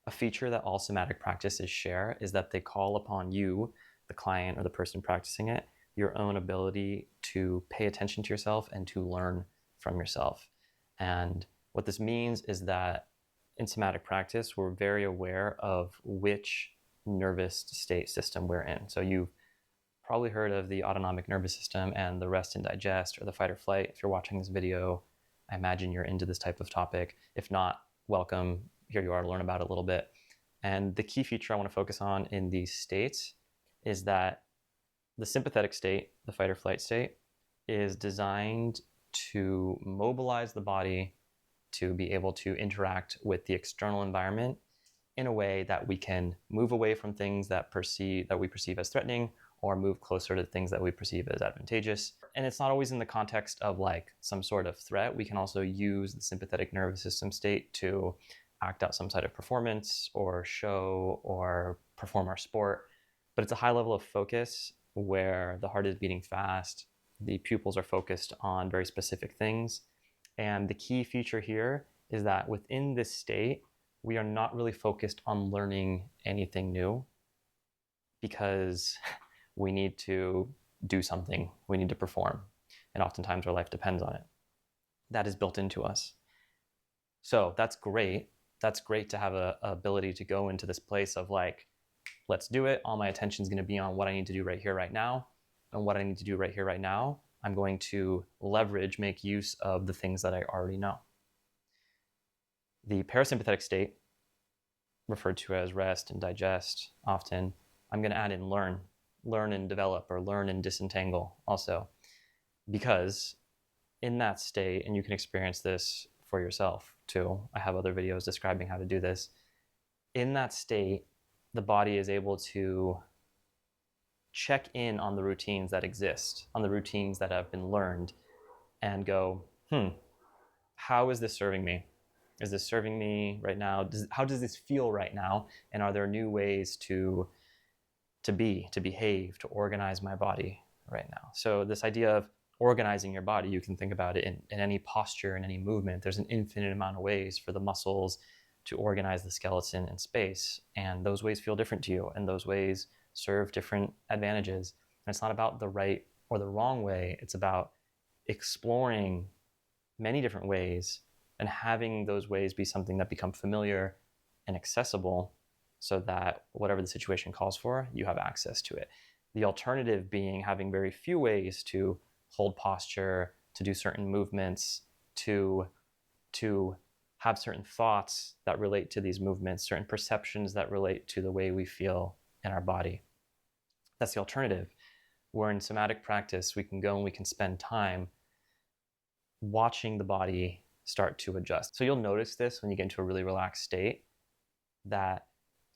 A feature that all somatic practices share is that they call upon you, the client or the person practicing it, your own ability to pay attention to yourself and to learn from yourself. And what this means is that in somatic practice, we're very aware of which nervous state system we're in. So you've probably heard of the autonomic nervous system and the rest and digest or the fight or flight. If you're watching this video, I imagine you're into this type of topic. If not, welcome. Here you are to learn about it a little bit. And the key feature I want to focus on in these states is that the sympathetic state, the fight or flight state, is designed to mobilize the body to be able to interact with the external environment in a way that we can move away from things that we perceive as threatening or move closer to things that we perceive as advantageous. And it's not always in the context of like some sort of threat. We can also use the sympathetic nervous system state to act out some sort of performance or show or perform our sport. But it's a high level of focus where the heart is beating fast, the pupils are focused on very specific things. And the key feature here is that within this state, we are not really focused on learning anything new because we need to do something, we need to perform. And oftentimes our life depends on it. That is built into us. So that's great. That's great to have an ability to go into this place of like, let's do it. All my attention is going to be on what I need to do right here, right now. And what I need to do right here, right now, I'm going to leverage, make use of the things that I already know. The parasympathetic state, referred to as rest and digest often, I'm going to add in learn and develop, or learn and disentangle also. Because in that state, and you can experience this for yourself too, I have other videos describing how to do this. In that state, the body is able to check in on the routines that exist, on the routines that have been learned, and go, how is this serving me? Is this serving me right now? How does this feel right now? And are there new ways to behave, to organize my body right now? So this idea of organizing your body, you can think about it in any posture, in any movement. There's an infinite amount of ways for the muscles to organize the skeleton in space. And those ways feel different to you. And those ways serve different advantages. And it's not about the right or the wrong way. It's about exploring many different ways and having those ways be something that become familiar and accessible so that whatever the situation calls for, you have access to it. The alternative being having very few ways to hold posture, to do certain movements, to have certain thoughts that relate to these movements, certain perceptions that relate to the way we feel in our body. That's the alternative. Where in somatic practice, we can go and we can spend time watching the body start to adjust. So you'll notice this when you get into a really relaxed state, that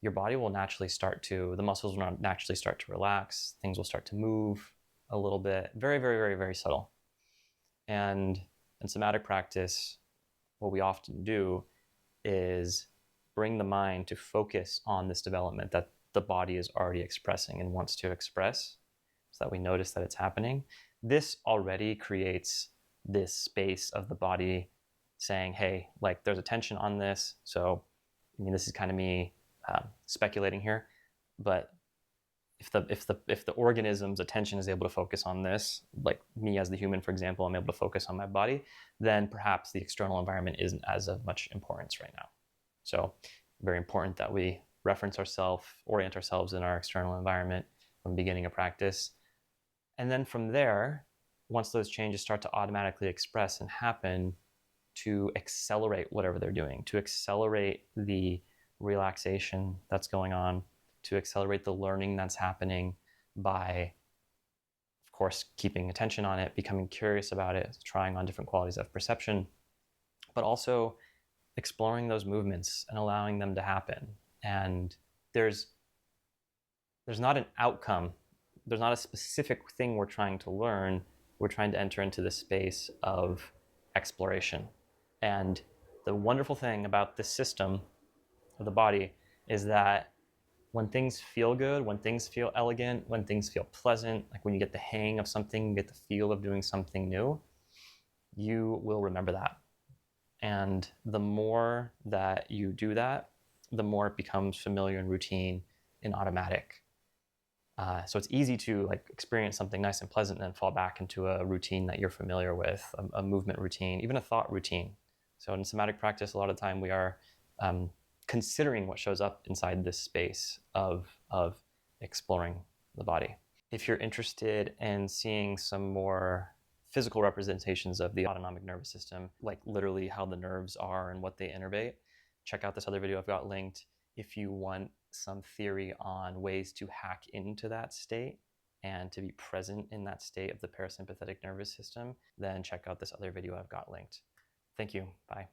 your body will naturally the muscles will naturally start to relax, things will start to move a little bit, very, very, very, very subtle. And in somatic practice, what we often do is bring the mind to focus on this development that the body is already expressing and wants to express, so that we notice that it's happening. This already creates this space of the body saying, hey, like there's a tension on this. So, I mean, this is kind of me speculating here, but if the organism's attention is able to focus on this, like me as the human, for example, I'm able to focus on my body, then perhaps the external environment isn't as of much importance right now. So very important that we reference ourselves, orient ourselves in our external environment from the beginning of practice. And then from there, once those changes start to automatically express and happen, to accelerate whatever they're doing, to accelerate the relaxation that's going on, to accelerate the learning that's happening by, of course, keeping attention on it, becoming curious about it, trying on different qualities of perception, but also exploring those movements and allowing them to happen. And there's not an outcome, there's not a specific thing we're trying to learn. We're trying to enter into the space of exploration. And the wonderful thing about this system of the body is that when things feel good, when things feel elegant, when things feel pleasant, like when you get the hang of something, you get the feel of doing something new, you will remember that. And the more that you do that, the more it becomes familiar and routine and automatic. So it's easy to like experience something nice and pleasant and then fall back into a routine that you're familiar with, a movement routine, even a thought routine. So in somatic practice, a lot of the time we are considering what shows up inside this space of exploring the body. If you're interested in seeing some more physical representations of the autonomic nervous system, like literally how the nerves are and what they innervate, check out this other video I've got linked. If you want some theory on ways to hack into that state and to be present in that state of the parasympathetic nervous system, then check out this other video I've got linked. Thank you. Bye.